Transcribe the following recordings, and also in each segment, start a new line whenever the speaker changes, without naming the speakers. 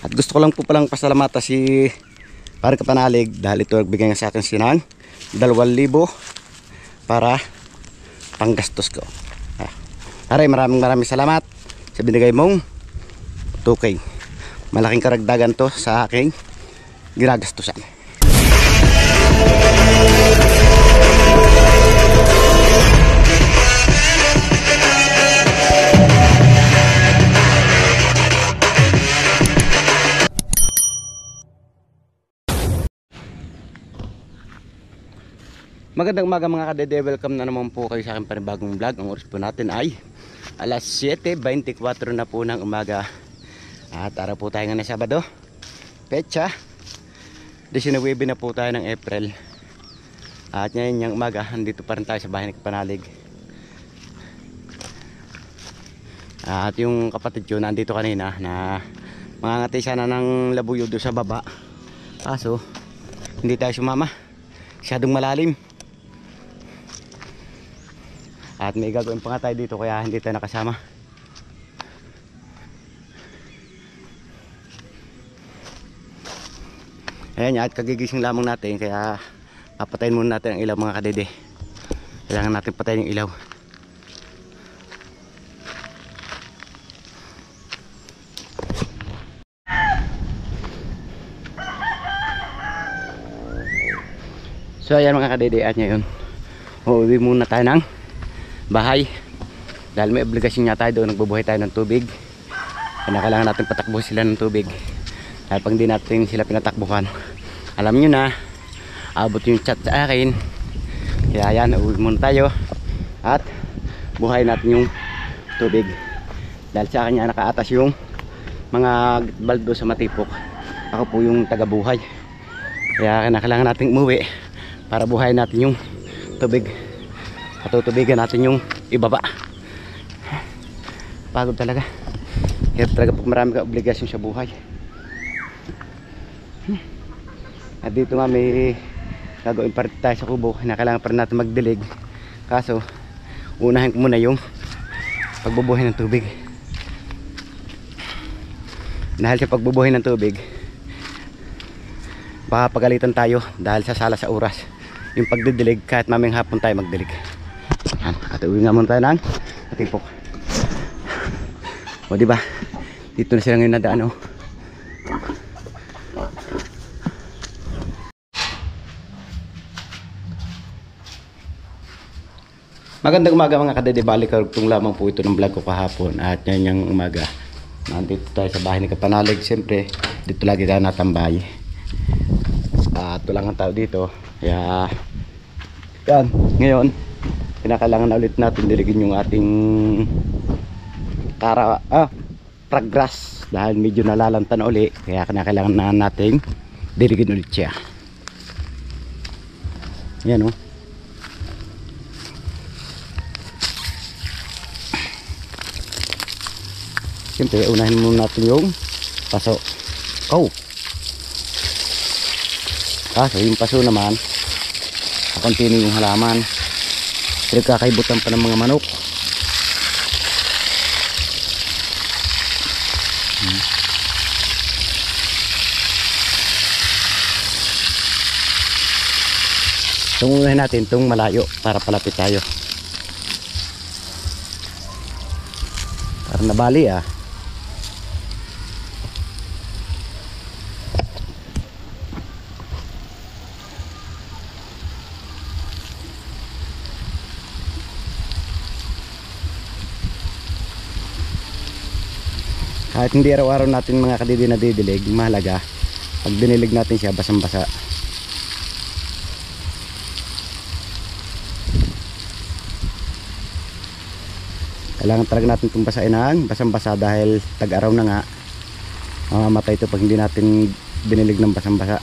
At gusto ko lang po palang pasalamatan si Pare Kapanalig dahil ito nagbigay sa akin sinang 2,000 para panggastos ko. Pare, maraming salamat sa binigay mong 2K. Malaking karagdagan to sa aking ginagastusan. Magandang umaga mga kadede, welcome na naman po kayo sa aking panibagong vlog. Ang oras po natin ay alas 7:24 na po ng umaga. At araw po tayo ngayon na Sabado, petsa 19 na po tayo ng April. At ngayon yung umaga, andito pa rin tayo sa bahay ni Kapanalig. At yung kapatid ko nandito kanina na mangangati sana ng labuyo doon sa baba. Kaso hindi tayo sumama, masyadong malalim. At may gagawin pa nga tayo dito kaya hindi tayo nakasama. Ayan, at kagigising lamang natin kaya papatayin muna natin ang ilaw mga kadede. Kailangan natin patayin yung ilaw. So ayan mga kadede, at ngayon uuwi muna tayo ng bahay dahil may obligasyon nga tayo doon, nagbubuhay tayo ng tubig. Kailangan natin patakbuhan sila ng tubig dahil pag hindi natin sila pinatakbuhan, alam nyo na, abot yung chat sa akin. Kaya yan, uuwi muna tayo at buhay natin yung tubig dahil sa akin nakaatas yung mga baldo sa Matipok. Ako po yung taga buhay, kaya kailangan natin umuwi para buhay natin yung tubig. Patutubigan natin yung ibaba. Pagod talaga. Hirap talaga pag marami ka obligasyon sa buhay. At dito nga may gagawin pa rin tayo sa kubo na kailangan pa rin natin magdilig. Kaso unahin ko muna yung pagbubuhay ng tubig. Dahil sa pagbubuhay ng tubig, baka pagalitan tayo dahil sa sala sa oras. Yung pagdidilig, kahit mamayang hapon tayo magdilig. At uwi nga muna tayo ng Matipok. O diba, dito na sila ngayon nadaan. Magandang umaga mga kadede, balik karugtong lamang po ito ng vlog ko kahapon. At yan yung umaga, nandito tayo sa bahay ni Kapanalig. Siyempre dito lagi tayo natambay. At wala nga tao dito, kaya yan, ngayon kinakailangan na ulit natin diligin yung ating praggrass dahil medyo nalalanta na uli, kaya kinakailangan na natin diligin ulit siya. Yan siyempre unahin muna natin yung paso. Kaso yung paso naman continue yung halaman, pinagkakaibutan pa ng mga manok. Tunguhin natin itong malayo para palapit tayo. Para nabali Kahit hindi araw-araw natin mga kadidi na didilig, mahalaga pag dinilig natin siya basang-basa. Kailangan talaga natin itong basain ng basang-basa dahil tag-araw na nga, mamamatay ito pag hindi natin dinilig ng basang-basa.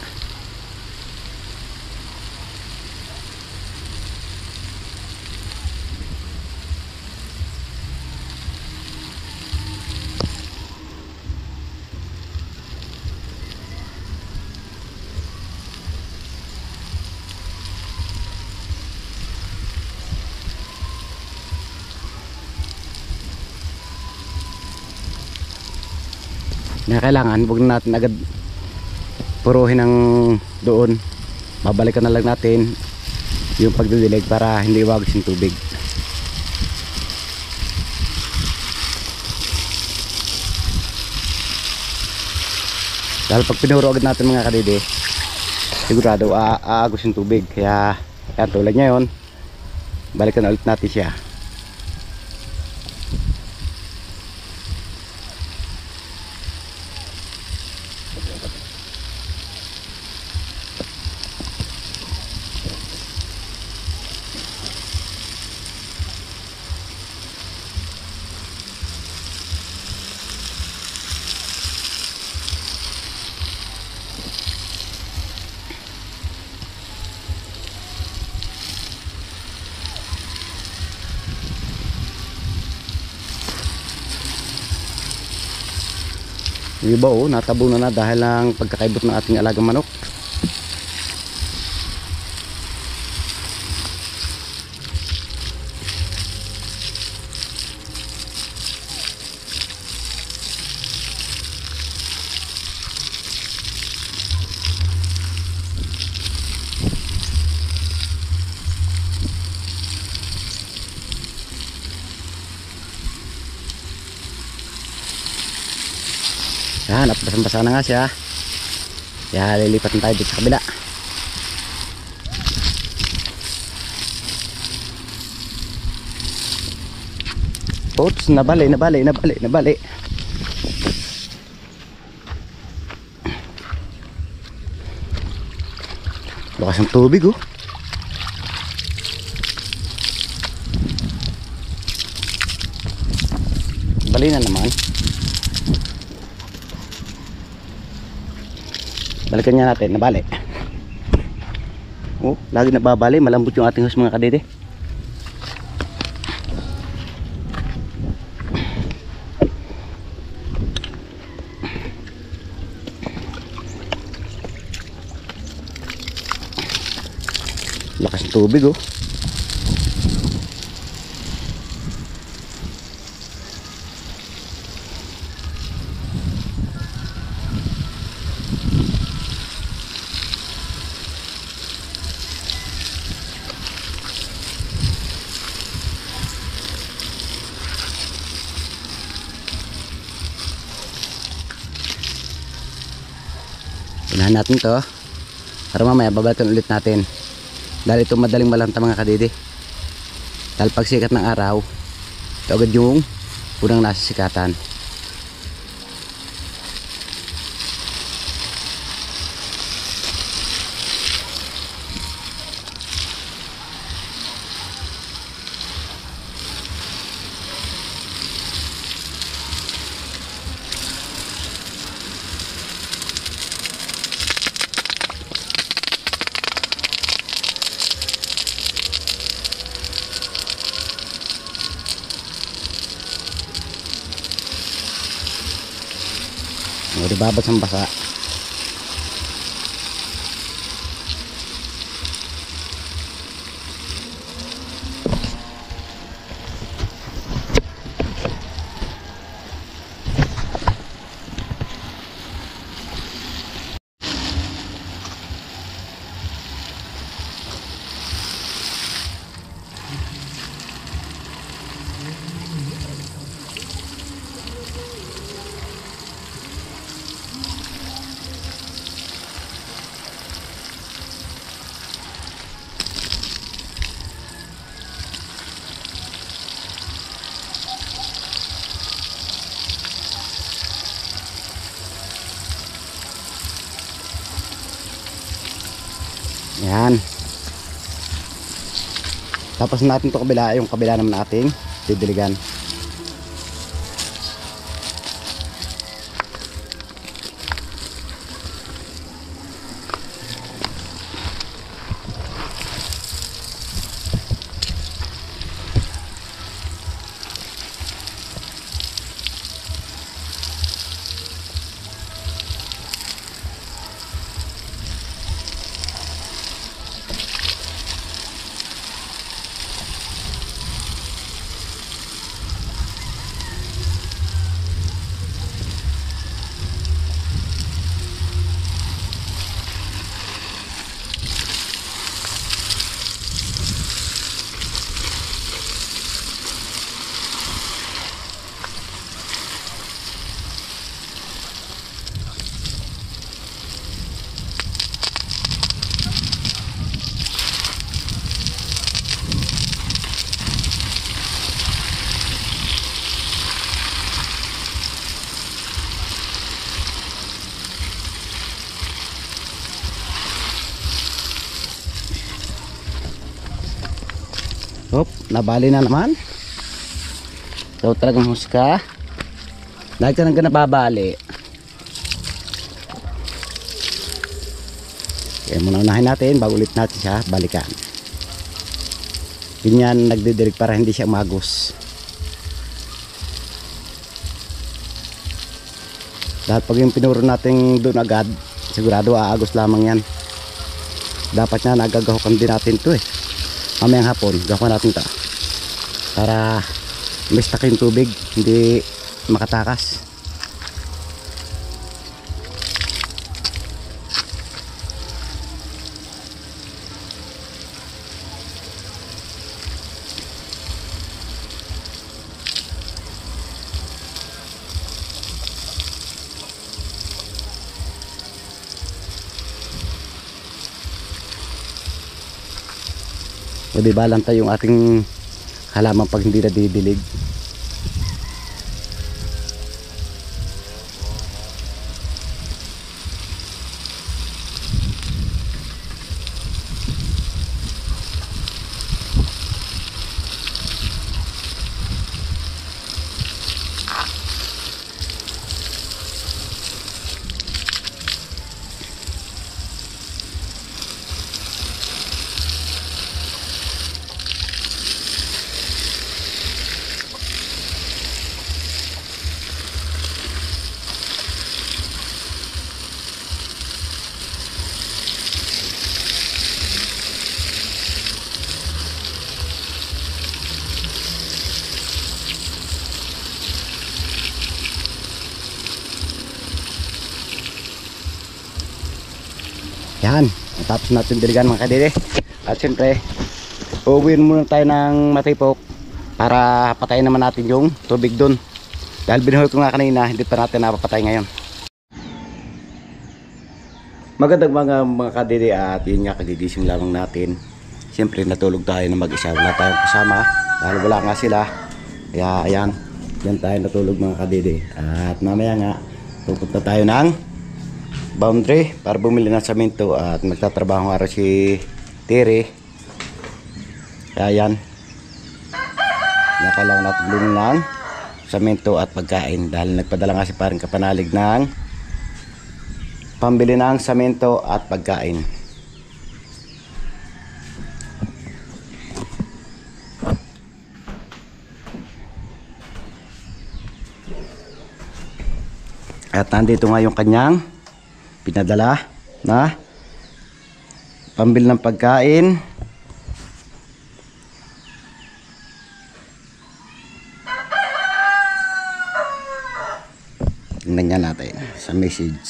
na kailangan huwag na natin agad puruhin ng doon. Babalikan na lang natin yung pagdidilig para hindi wagis yung tubig. Dahil pag pinuro agad natin mga kadede, sigurado aagos yung tubig. Kaya tulad ngayon, balikan ulit natin siya. Yung iba natabunan na dahil lang pagkakaibot ng ating alagang manok. Yan, basang-basa na nga siya. Kaya lilipat na tayo dito sa kabila. Oops, nabali. Lakas ng tubig Bali na naman. Balikan niya natin, nabali. Lagi nababali, malambot yung ating hose mga kadede. Lakas ng tubig Unahan natin to para mamaya babalikan ulit natin. Dahil ito madaling malanta mga kadede. Dahil pag sikat ng araw, ito agad yung unang nasa sikatan. Di babad sa basa. Yan. Tapos natin to kabila, yung kabila naman nating didiligan. Hop, nabali na naman. So talagang husga. Lagi ka nang nababali. Kaya muna unahin natin bago ulit natin siya balikan. Ganyan nagdidirig para hindi siya magos. Dahil pag yung pinuro natin doon agad, sigurado aagos lamang yan. Dapat na nagagahukan din natin to mamayang hapon gawa natin to para mistak yung tubig, hindi makatakas. Di ba lanta yung ating halaman pag hindi nadidilig. Yan, tapos natin diligan mga kadede. At siyempre, uuwiin muna tayo ng matipok para patayin naman natin yung tubig dun. Dahil binuhay ko nga kanina, hindi pa natin napapatay ngayon. Magandang mga kadede at yun nga, kagigising lamang natin. Siyempre natulog tayo na mag-isa, wala tayong kasama dahil wala nga sila. Kaya ayan, yan tayo natulog mga kadede. At mamaya nga, pupunta tayo ng boundary para bumili ng semento at magtatrabaho nga si Terry. Kaya yan, kailangan natin bumili ng semento at pagkain dahil nagpadala nga si paring kapanalig ng pambili ng semento at pagkain. At nandito nga yung kanyang pinadala na pambili ng pagkain. Tingnan nga natin sa message.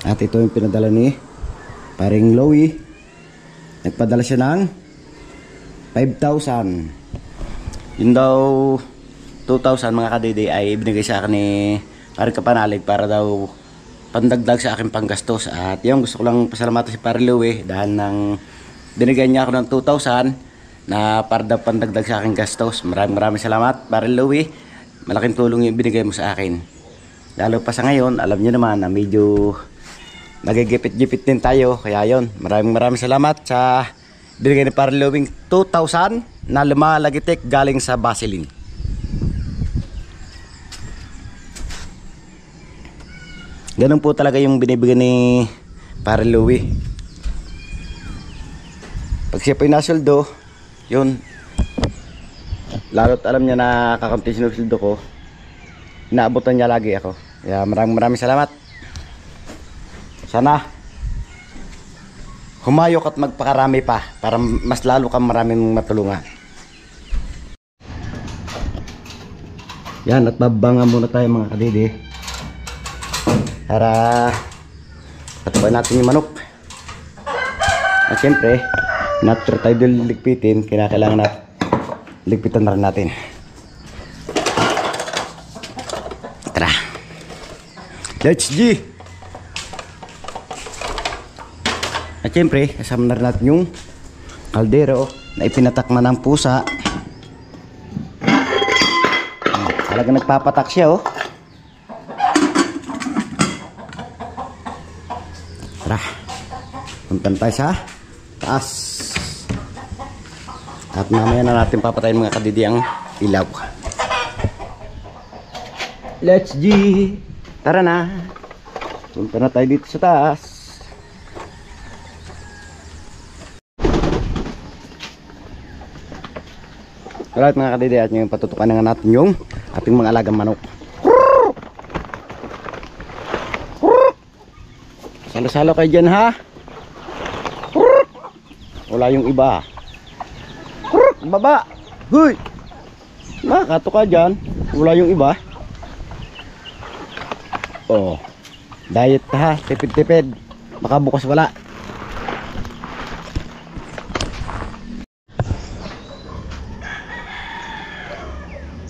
At ito yung pinadala ni paring Lowy. Nagpadala siya ng 5,000. Yun daw 2,000 mga kadede ay ibinigay sa akin ni paring kapanalig para daw pandagdag sa aking panggastos. At yun, gusto ko lang pasalamatan si paring Lowy dahil nang binigyan niya ako ng 2,000 na para daw pandagdag sa aking gastos. Maraming salamat paring Lowy. Malaking tulong yung binigay mo sa akin. Lalo pa sa ngayon, alam niyo naman na medyo nagigipit-gipit din tayo. Kaya yon, maraming salamat sa binigay ni paring Lowy 2,000 na lumalagitik galing sa Vaseline. Ganun po talaga yung binibigay ni paring Lowy. Pag siya po yung nasuldo, yun, lalo't alam niya na kakunti sinusuldo ko, inaabutan niya lagi ako. Kaya maraming salamat. Sana humayok at magpakarami pa para mas lalo kang maraming matulungan. Yan, at babanga muna tayo mga kadede para patubayan natin yung manok. At siyempre, after tayo ligpitin, kailangan natin ligpitan na rin natin. Tara, let's G. At syempre, kasama na rin natin yung kaldero na ipinatak na ng pusa. Talagang nagpapatak siya, oh. Tara, puntan tayo sa taas. At mamaya na natin papatayin mga kadidi ang ilaw. Let's G! Tara na! Punta na tayo dito sa taas. Alright mga kadidi, at ngayon patutukan na nga natin yung ating mga alagang manok. Salo-salo kayo dyan ha. Wala yung iba. Baba. Huy. Nakato ka dyan. Wala yung iba. Oh. Diet ha. Tipid-tipid. Baka bukas wala.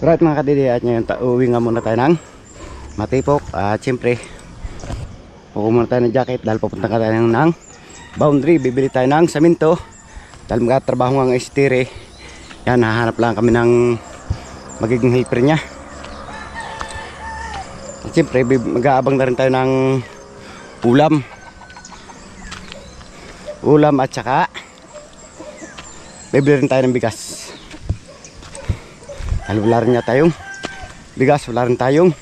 Right mga kadidi, at ngayon uwi nga muna tayo ng Matipok. At siyempre pukuha muna tayo ng jacket dahil papunta ka tayo ng Boundary. Bibili tayo ng saminto dahil magkatrabaho nga ng estire. Yan, hahanap lang kami ng magiging helper nya. At siyempre mag-aabang na rin tayo ng ulam at saka bibili rin tayo ng bigas dahil wala rin nga tayong bigas, wala rin tayong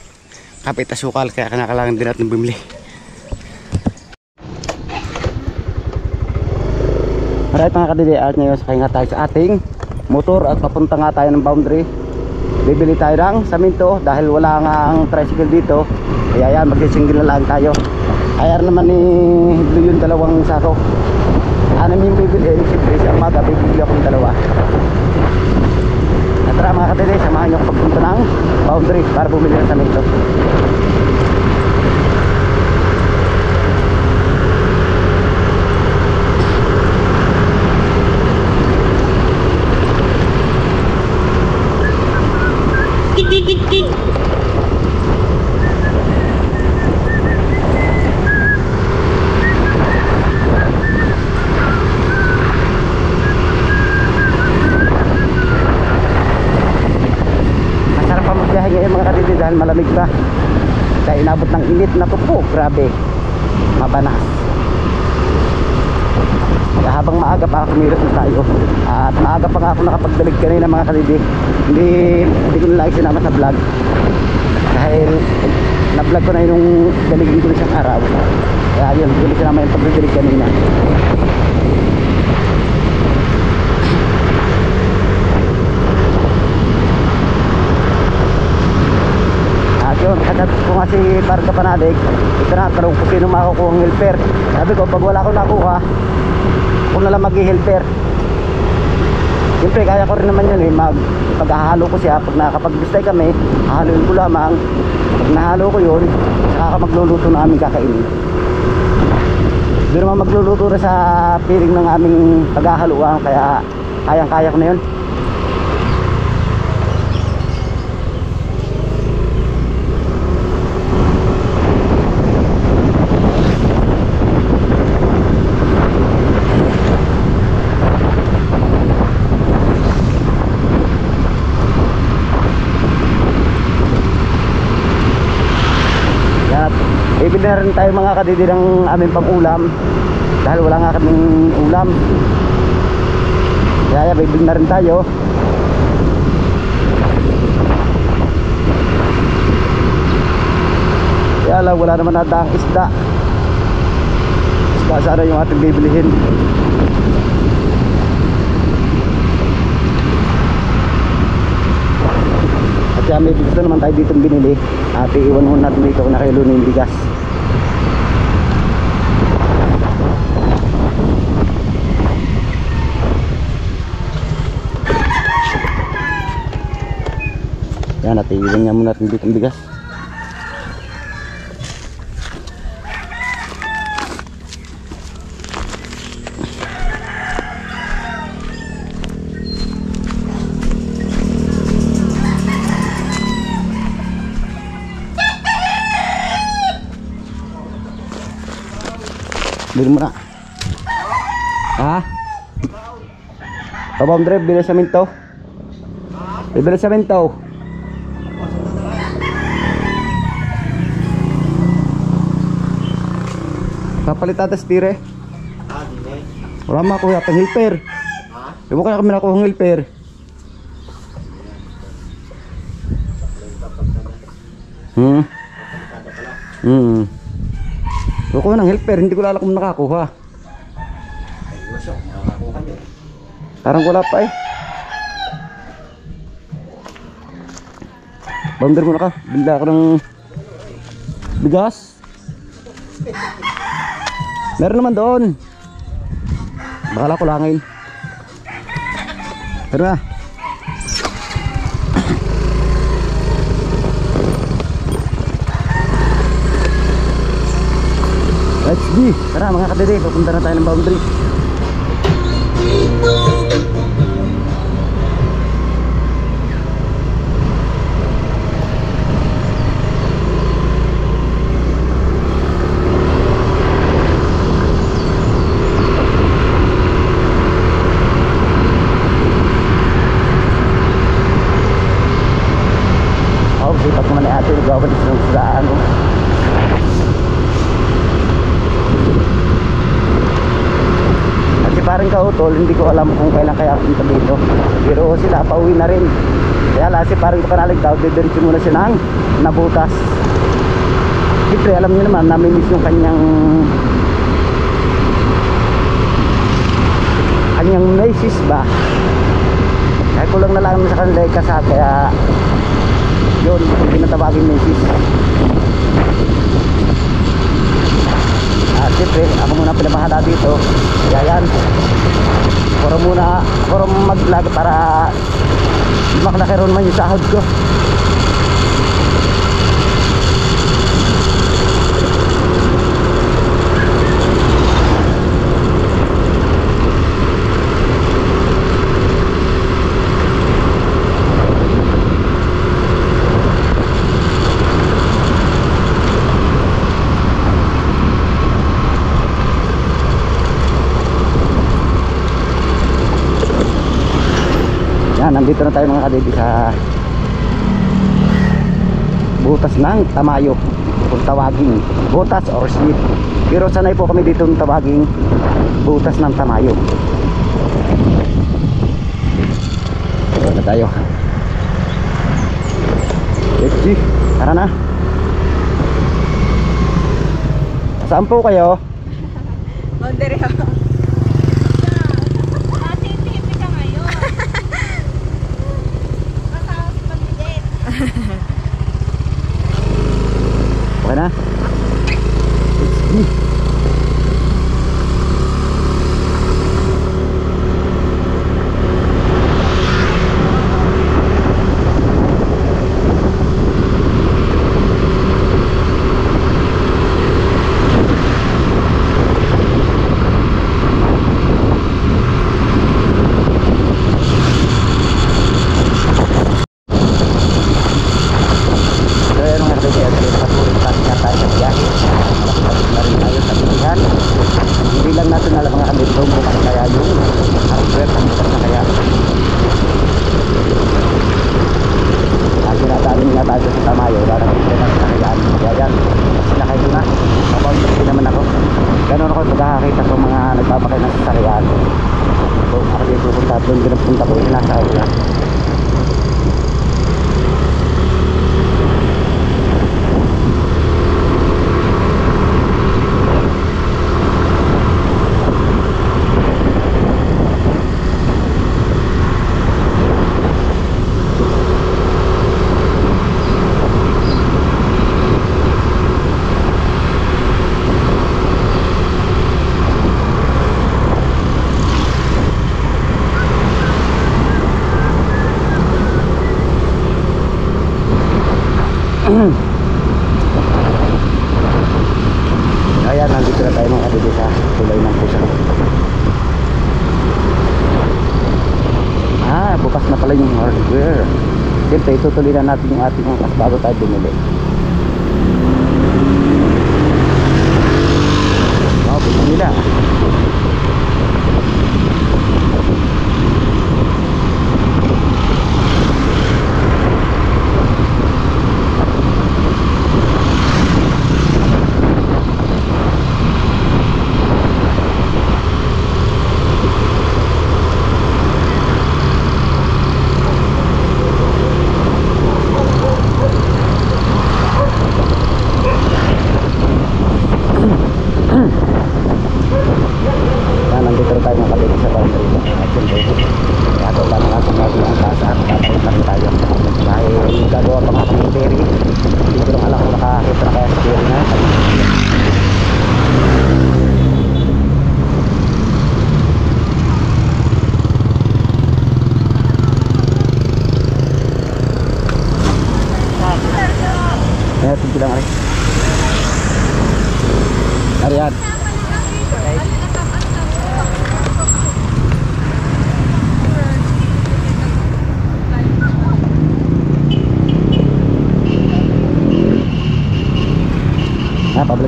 kapit asukal, kaya kailangan din natin bumili. Alright mga kadidi, at ngayon sakay nga tayo sa ating motor at papunta nga tayo ng Boundary. Bibili tayo ng saminto dahil wala nga ang tricycle dito. Kaya yan, mag-single na lang tayo. Kaya naman ni Blue yung dalawang sako. Anim yung bibili, siyempre sa umaga bibili akong dalawa. At tara mga kadidi, samahan nyo pagpunta ng Boundary para bumili ng saminto. Dahil malamig pa kaya inabot ng init na tupo, grabe mabanas. Kaya habang maaga pa kumilos na tayo at maaga pa nga ako nakapagdalig kanina mga kalidi. Hindi ko nila sinama sa vlog dahil na vlog ko na yung daligin ko isang araw, kaya yun, hindi ko sinama yung pagdalig kanina. Yun, kagat ko nga si Parga Panadig, itinatanong ko sino makukuha ng helper. Sabi ko, pag wala ko nakuha, ako na lang mag-helper. Siyempre, kaya ko rin naman yun pag-ahalo ko siya. Pag nakapag-bistay kami, hahaluin ko lamang. Pag nahalo ko yun, saka magluluto na aming kakainin. Hindi naman magluluto na sa piling ng aming pag-ahaluan, kaya kayang-kaya ko na yun. Bibili na rin tayo mga kadidi ng aming pang-ulam dahil wala nga kaming ulam. Kaya bibili na rin tayo. Kaya lang wala naman nadaang isda. Isda sana yung ating bibilihin. At kaya may gusto naman tayo dito binili. At iiwan muna natin dito kung nakilo na yung bigas. Yan, at iiwan nga muna natin dito yung bigas. Bili mo na. Ha? Pabom drive, bili sa minto. Bili sa minto. palitada sa tire.
Di eh.
Wala mga kuya, pang helper. Di mo kaya kami nakuha ng helper. Kukuha ng helper, hindi ko lala kung nakakuha. Parang wala pa eh. Bounder muna ka, bila ka ng bigas. Meron naman doon. Bakala ko langin. Pero na. Let's go. Tara mga kadede, pupunta na tayo ng boundary. Sipat naman ni ate, nagwawal sa daan. At si parang kautol, hindi ko alam kung kailan kaya punta dito. Pero sila pauwi na rin. Kaya la si parang kapanalig daw, didiretso muna siya ng nabutas. Siyempre alam niyo naman, namimiss yung kanyang misis ba. Kaya kulang na lang sa kanila kasat, kaya yun, hindi natawagin misis. At siyempre, ako muna pinabahala dito. Kaya yan, puro mag-vlog para maklakiron man yung sahod ko. Nandito na tayo mga kadidi sa butas ng Tamayo, kung tawagin butas or sweet, pero sanay po kami dito ng tawagin butas ng Tamayo. Ito na tayo. Let's see, tara na. Saan po kayo?
Boundary ako.
Okay na? Nakakita ko mga nagpapakay ng sasakyan. So, ako dito punta doon, pinapunta ko, nasa area. Ayan, nandito na tayo mga kadidi sa tulay ng pusa. Bukas na pala yung hardware. Siyempre, itutuloy na natin yung ating angkas bago tayo bumili. Bukas nila.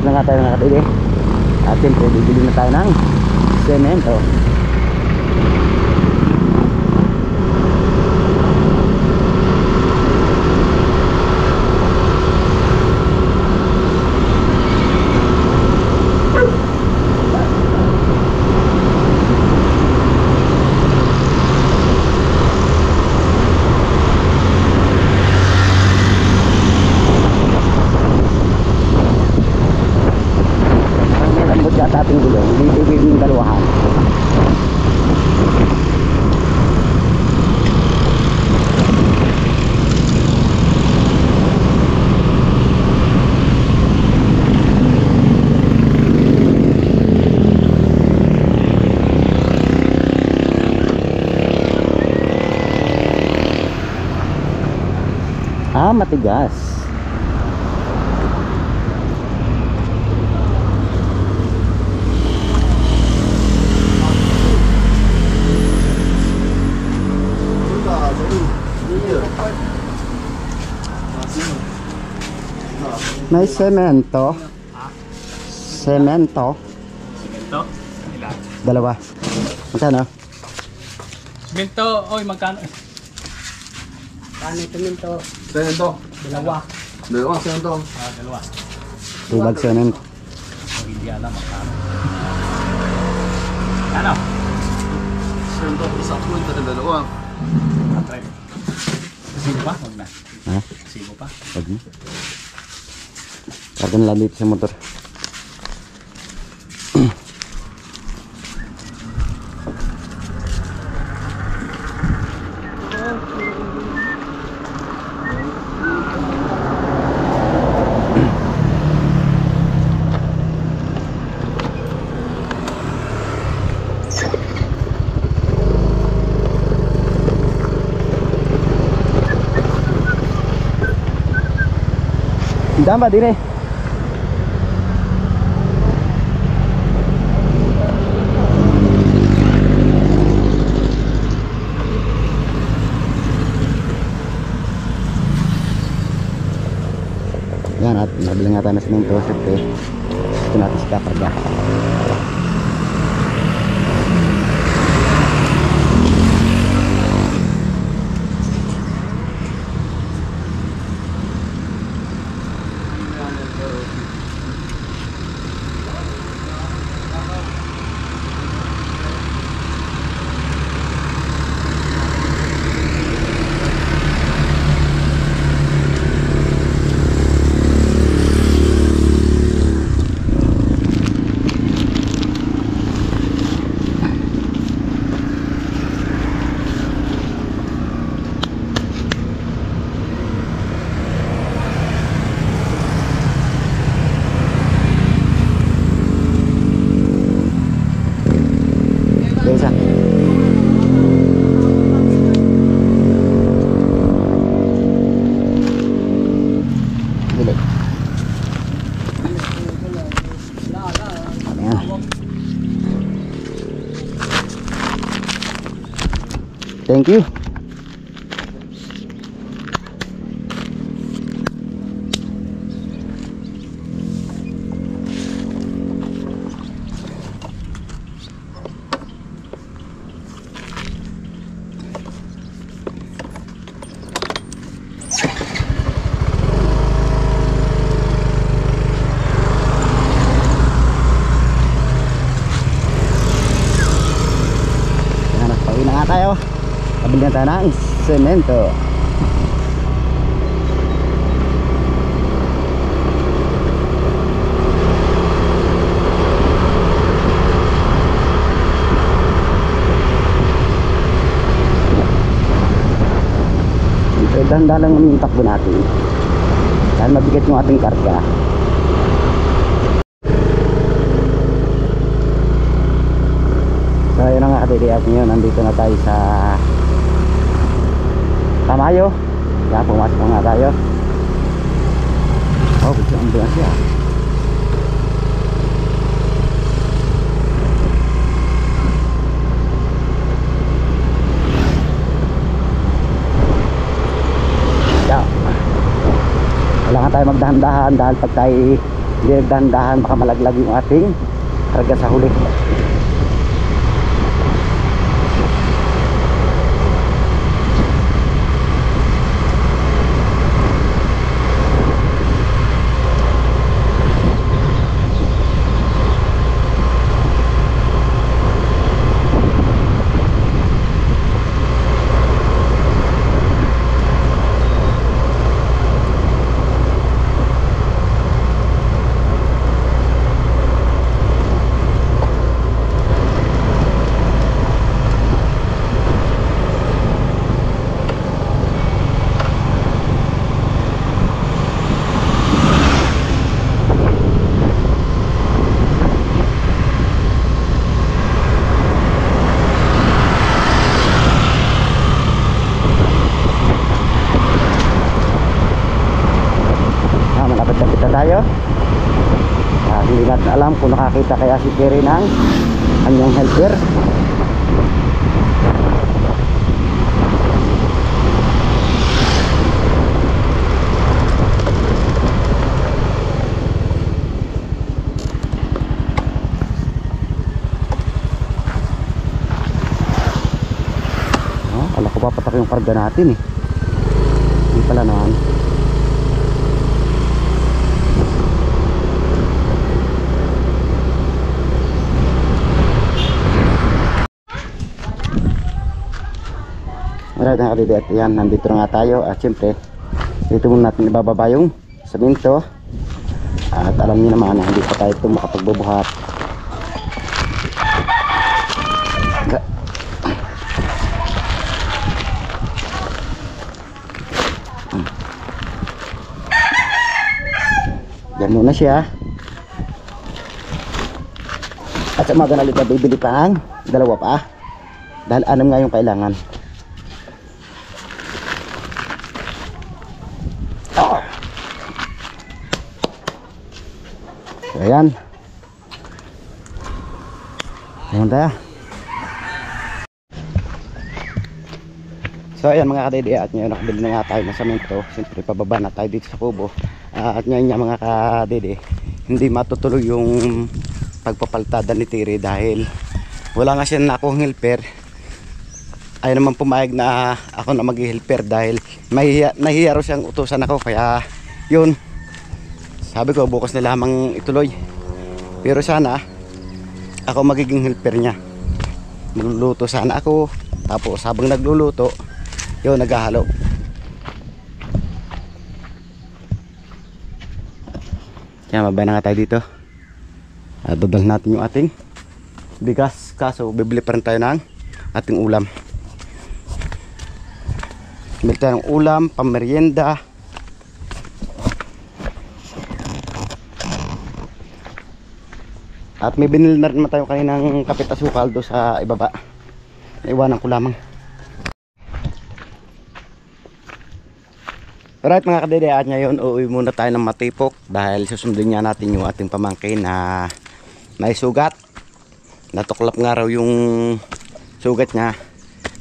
na nga tayo mga kadede. At siyempre bibili na tayo ng semento. Ating gulong, bibigay ng dalawahan. Matigas. May semento. Semento.
Semento? Ilan?
Dalawa. Magkano?
Semento, oy, magkano?
Paano semento?
Semento.
Dalawa.
Dalawa, semento.
Dalawa.
Tubag semento.
O, hindi alam magkano. Ano?
Semento, isa po yung dalawa.
Try. Sigo pa? Huwag na.
Ha?
Sigo pa?
Huwag mo. Karga na lang dito sa motor. Daan ba din eh? Yan at nabili nga tayo na semento. Siyempre ito natin si kakarga. Isa. Dili. Ayan. Thank you. Pauwi na nga tayo. Pabili na tayo ng semento. Dito dahan-dahan lang yung takbo natin dahil mabigat yung ating karga. So yun na nga kadidiyas nyo, nandito na tayo sa Tamayo. Kaya pumasok nga tayo. Oh, gusto ang buwan siya. Kaya kailangan tayo magdahan-dahan dahil pag tayo Hindi nagdahan-dahan, baka malaglag yung ating karga sa huli. Malapit-lapit na tayo. Hindi natin alam kung nakakita kaya si Kerry ng kanyang helper. Ala ko papatak yung karga natin eh. Hindi pala naman. Alright mga kadede, at yan, nandito na nga tayo. At syempre, dito muna natin ibababa yung semento. At alam niyo naman na hindi pa tayo ito makapagbubuhat. Yan muna siya. At sa mga ganalit na bibili pa ang dalawa pa. Dahil anong nga yung kailangan. So, ayan. Ayan tayo. So ayan mga kadede, at ngayon nakabili na nga tayo ng semento. Siyempre pababa na tayo dito sa kubo. At ngayon nga mga kadede, hindi matutuloy yung pagpapaltada ni Tiri dahil wala nga siya na akong helper. Ayaw naman pumayag na ako na mag-helper dahil nahihiya raw siyang utusan ako. Kaya yun, sabi ko bukas na lamang ituloy. Pero sana ako magiging helper niya. Magluluto sana ako. Tapos habang nagluluto, yun, naghahalo. Kaya mabay na nga tayo dito. Dadal natin yung ating bigas. Kaso bibili pa rin tayo ng ating ulam. Bibili tayo ng ulam, pamerienda. At may binili na rin tayo kaninang kapit asukal do sa ibaba. Naiwanan ko lamang. Alright mga kadede, at ngayon uuwi muna tayo ng Matipok dahil susundin niya natin yung ating pamangkin na may sugat. Natuklap nga raw yung sugat niya.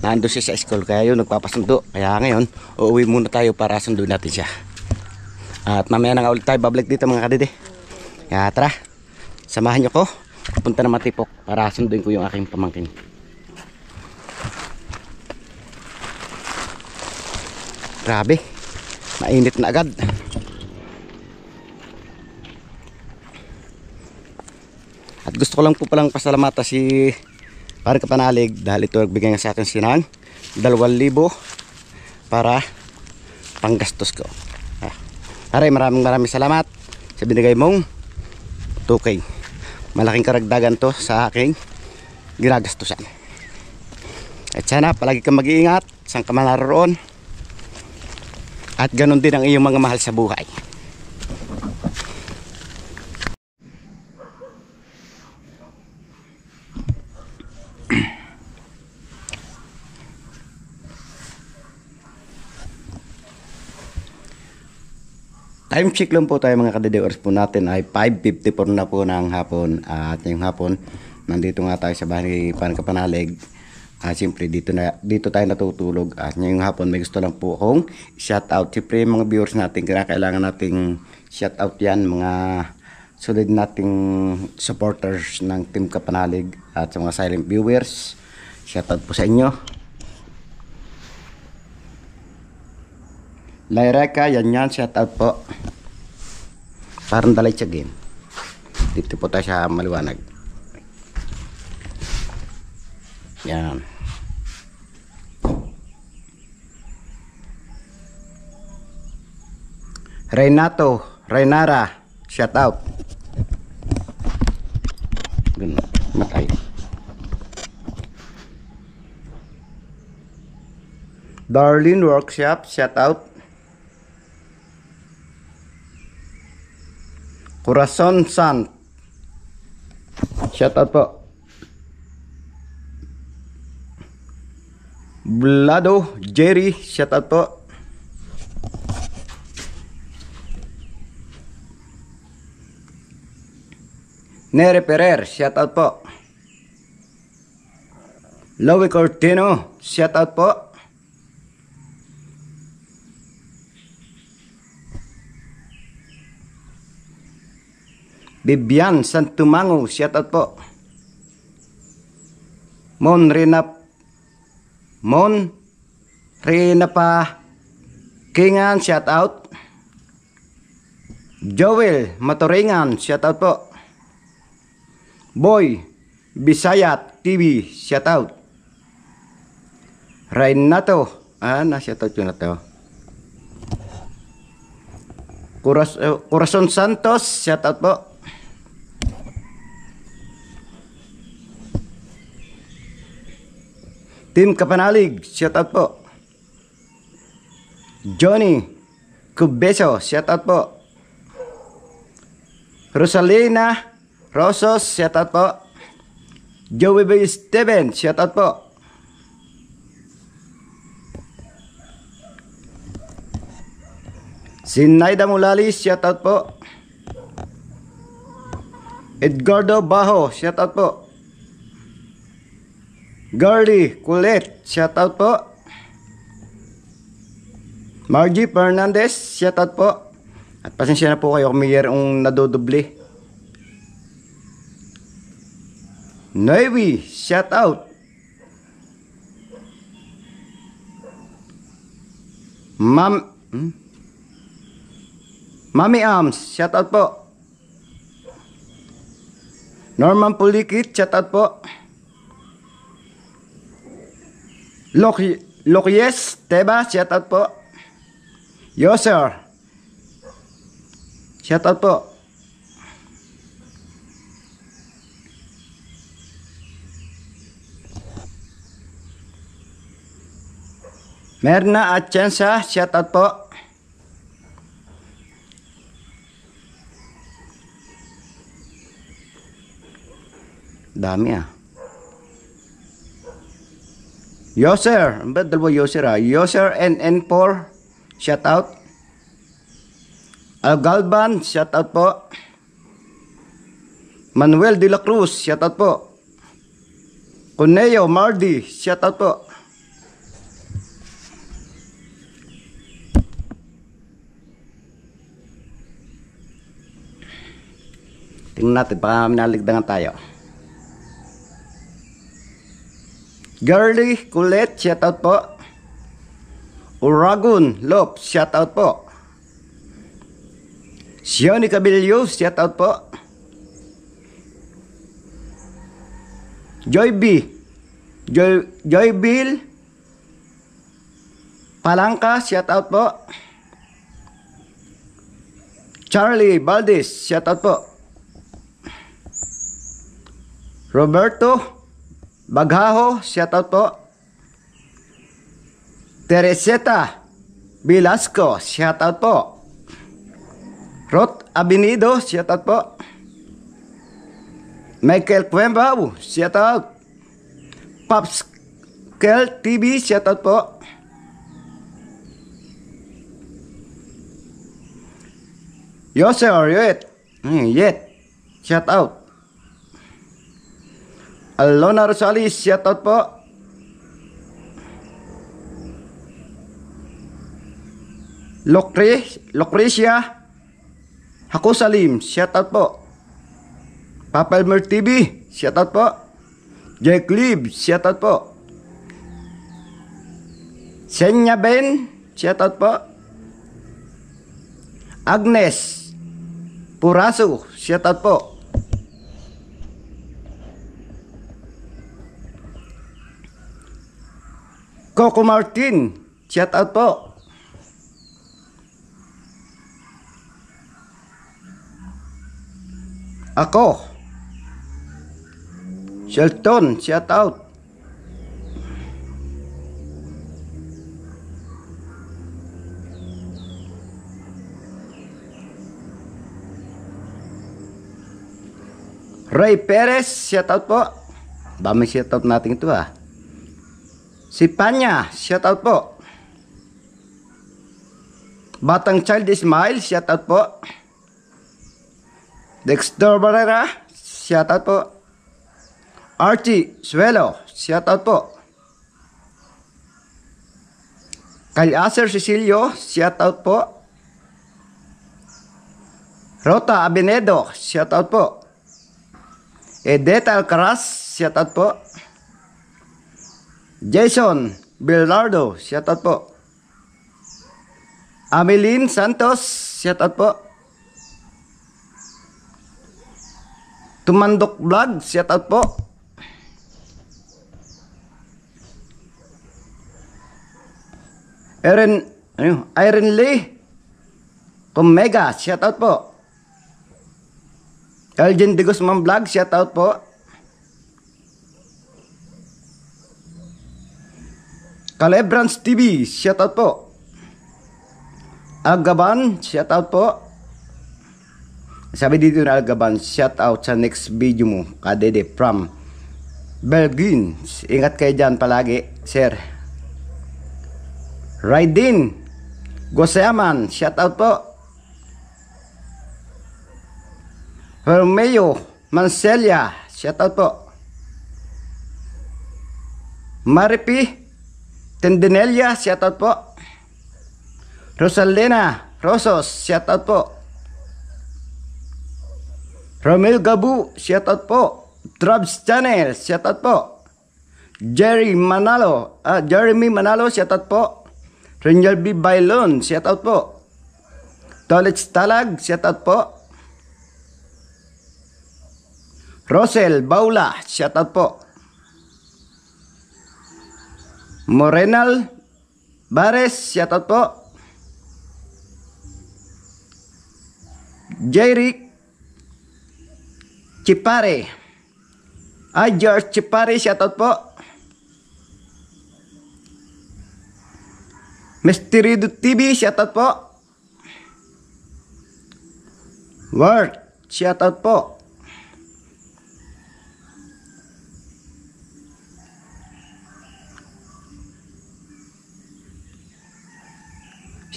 Nandun siya sa school kaya yun nagpapasundo. Kaya ngayon uuwi muna tayo para sunduin natin siya. At mamaya na nga ulit tayo babalik dito mga kadede. Kaya tara, samahan nyo ko punta na Matipok para sunduin ko yung aking pamangkin. Grabe, mainit na agad. At gusto ko lang po palang pasalamatan si Pare Kapanalig dahil ito nagbigay nga sa akin sinang 2,000 para panggastos ko. Pare, maraming salamat sa binigay mong 2K. Malaking karagdagan to sa aking ginagastusan. At sana palagi kang mag-iingat saan ka man naroon. At ganun din ang iyong mga mahal sa buhay. Time check lang po tayo mga kadede. Oras po natin ay 5:54 na po ng hapon. At ngayong hapon, nandito nga tayo sa bahay ni Pare Kapanalig. Siyempre dito tayo natutulog. At ngayong hapon may gusto lang po akong shout out. Siyempre mga viewers natin, kailangan nating shout out yan. Mga solid nating supporters ng Team Kapanalig at sa mga silent viewers. Shoutout po sa inyo. Laireka, yan, shoutout po. Parang dalay tsagin. Dito po tayo sa maliwanag. Yan. Reynara, shoutout. Ganun, matay. Darlene Workshop, shoutout. Corazon San, shoutout po. Blado Jerry, shoutout po. Nere Perer, shoutout po. Lowy Cortino, shoutout po. Bibian Santumango, shoutout po. Mon Rina pa Kingan, shoutout. Joel Matoringan, shoutout po. Boy Bisayat TV, shoutout. Renato, na-shoutout yun na to. Corazon Santos, shoutout po. Team Kapanalig, shoutout po. Johnny Cubeso, shoutout po. Rosalina Rosos, shoutout po. Joey B. Steven, shoutout po. Sinaida Mulali, shoutout po. Edgardo Bajo, shoutout po. Gardy Kulit, shoutout po. Margie Fernandez, shoutout po. At pasensya na po kayo kung mayroong nadodobli. Navy, shoutout. Mami Arms, shoutout po. Norman Pulikit, shoutout po. Lokyes Teba, shoutout po. Yoser, shoutout po. Merna Atienza, shoutout po. Dami Yoser, ba't dalawa Yoser Yoser NN4, shoutout. Galban, shoutout po. Manuel de la Cruz, shoutout po. Cuneo Mardi, shoutout po. Tingnan natin, baka naligdangan tayo. Girly Kulet, shoutout po. Uragon Lop, shoutout po. Sioni Cabillo, shoutout po. Joy Bill Palangka, shoutout po. Charlie Valdez, shoutout po. Roberto Baghaho, shoutout po. Tereseta Velasco, shoutout po. Rot Abinido, shoutout po. Michael Cuembao, shoutout. Pops Kel TV, shoutout po. Yoser Yet, shoutout. Alona Rosales, shoutout po. Lucrecia Hakusalim, shoutout po. Papelmer TV, shoutout po. Jake Liv, shoutout po. Senya Ben, shoutout po. Agnes Puraso, shoutout po. Coco Martin, shoutout po. Ako, Shelton, shoutout. Ray Perez, shoutout po. Dami shoutout natin ito ah. Si Panya, shoutout po. Batang Child Smile, shoutout po. Dexter Barrera, shoutout po. Archie Suelo, shoutout po. Kyle Acer Cecilio, shoutout po. Rota Abenedo, shoutout po. Edeta Alcaraz, shoutout po. Jason Bilardo, shoutout po. Ameline Santos, shoutout po. Tumandok Vlog, shoutout po. Irene Lee Omega, shoutout po. Elgin De Guzman Vlog, shoutout po. Calebrans TV, shoutout po. Agaban, shoutout po. Sabi dito na Agaban, shoutout sa next video mo, Kadede from Belgium. Ingat kayo dyan palagi, sir. Raidin Goseaman, shoutout po. Romeo Mancelia, shoutout po. Maripi Tendenelia, shoutout po. Rosalena Rosos, shoutout po. Romel Gabu, shoutout po. Trabs Channel, shoutout po. Jeremy Manalo, shoutout po. Renial B. Bailon, shoutout po. Tolets Talag, shoutout po. Rosel Baula, shoutout po. Morenal Bares, shoutout po. Jeric Chipare, George Chipare, shoutout po. Mysterido TV, shoutout po. Word, shoutout po.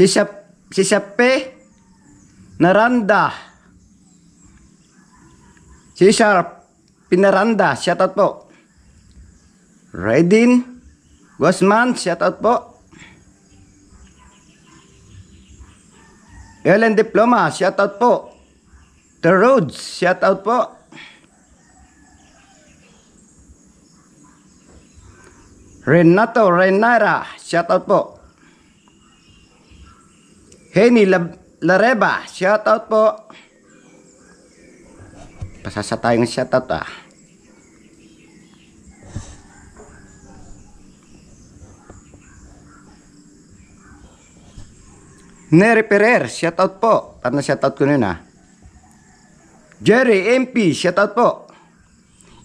Si Sape Naranda, si Sharp Pinaranda, shoutout po. Redin Guzman, shoutout po. Ellen Diploma, shoutout po. The Roads, shoutout po. Renato Renara, shoutout po. Henny Lareba, shoutout po. Pasasa tayong shoutout ah. Nery Perer, shoutout po. Paano shoutout ko nun ah? Jerry MP, shoutout po.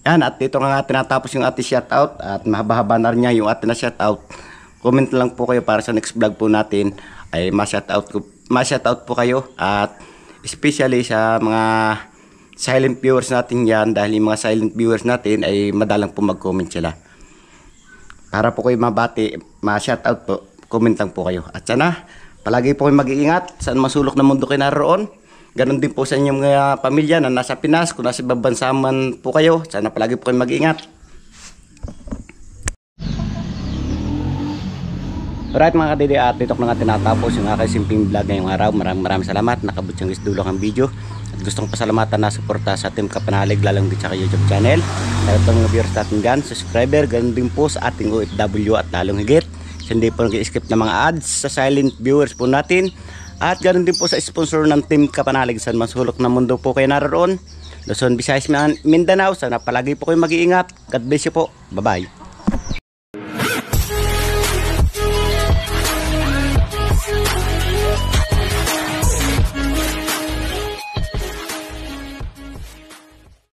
Yan, at dito nga tinatapos yung ating shoutout. At mahaba-haba na rin niya yung ating na shoutout. Comment lang po kayo para sa next vlog po natin ay ma-shoutout po kayo. At especially sa mga silent viewers natin yan, dahil yung mga silent viewers natin ay madalang po mag-comment sila. Para po kayo mabati, ma-shoutout po, comment lang po kayo. At sana palagi po kayo mag-iingat saan masulok na mundo kayo naroon. Ganon din po sa inyong mga pamilya na nasa Pinas, kung nasa ibang bansa man po kayo. Sana palagi po kayo mag-iingat. Alright mga kadidi, at dito ko na nga tinatapos yung aking simpleng vlog ngayong araw. Maraming salamat. Nakabot yung isdulok ang video. At gustong pasalamatan na suporta sa Team Kapanalig, lalong din sa YouTube channel. Lalo itong mga viewers natin dyan, subscriber, ganun din po sa ating OFW at lalong higit. Hindi po nag-skip ng mga ads sa silent viewers po natin. At ganun din po sa sponsor ng Team Kapanalig, sa masulok ng mundo po kayo naroon. Luzon, Visayas, Mindanao. Sana palagi po kayo mag-iingat. God bless you po. Bye-bye.